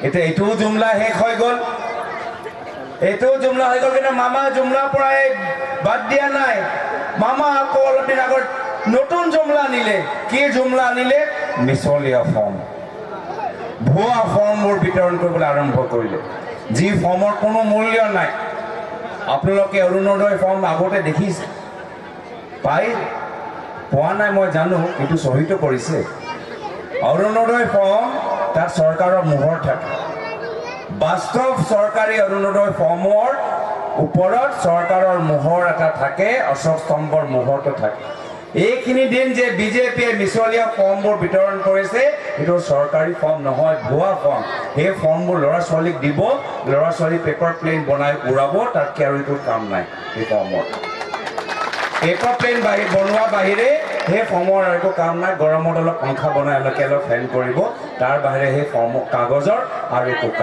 এতিয়া এইটোও জুমলা শেষ হৈ গ'ল, এইটোও জুমলা হৈ গ'ল, কিন্তু মামা জুমলাৰ পৰাই বাদ দিয়া নাই। মামা আকৌ অলপ দিন আগত নতুন জুমলা আনিলে। কি জুমলা আনিলে? মিছলীয়া ফৰ্ম, ভুৱা ফৰ্মবোৰ বিতৰণ কৰিবলৈ আৰম্ভ কৰিলে, যি ফৰ্মৰ কোনো মূল্য নাই। আপোনালোকে অৰুণোদয় ফৰ্ম আগতে দেখিছে, পোৱা নাই মই জানো, কিন্তু চহীটো কৰিছে। অৰুণোদয় ফৰ্ম তাত চৰকাৰৰ মোহৰ থাকে। বাস্তৱ চৰকাৰী অৰুণোদয় ফৰ্মৰ ওপৰত চৰকাৰৰ মোহৰ এটা থাকে, অশোক স্তম্ভৰ মোহৰটো থাকে। এইখিনি দিন যে বিজেপিয়ে মিছলীয়া ফৰ্মবোৰ বিতৰণ কৰিছে, এইটো চৰকাৰী ফৰ্ম নহয়, ভুৱা ফৰ্ম। সেই ফৰ্মবোৰ ল'ৰা ছোৱালীক দিব, ল'ৰা ছোৱালী পেপাৰ প্লেন বনাই উৰাব, তাতকৈ আৰু একো কাম নাই। সেই ফৰ্মৰ পেপাৰ প্লেন বনোৱা বাহিৰে সেই ফৰ্মৰ আৰু একো কাম নাই। গৰমত অলপ পাংখা বনাই অলপ ফেন কৰিব, তাৰ বাহিৰে সেই ফৰ্ম কাগজৰ আৰু একো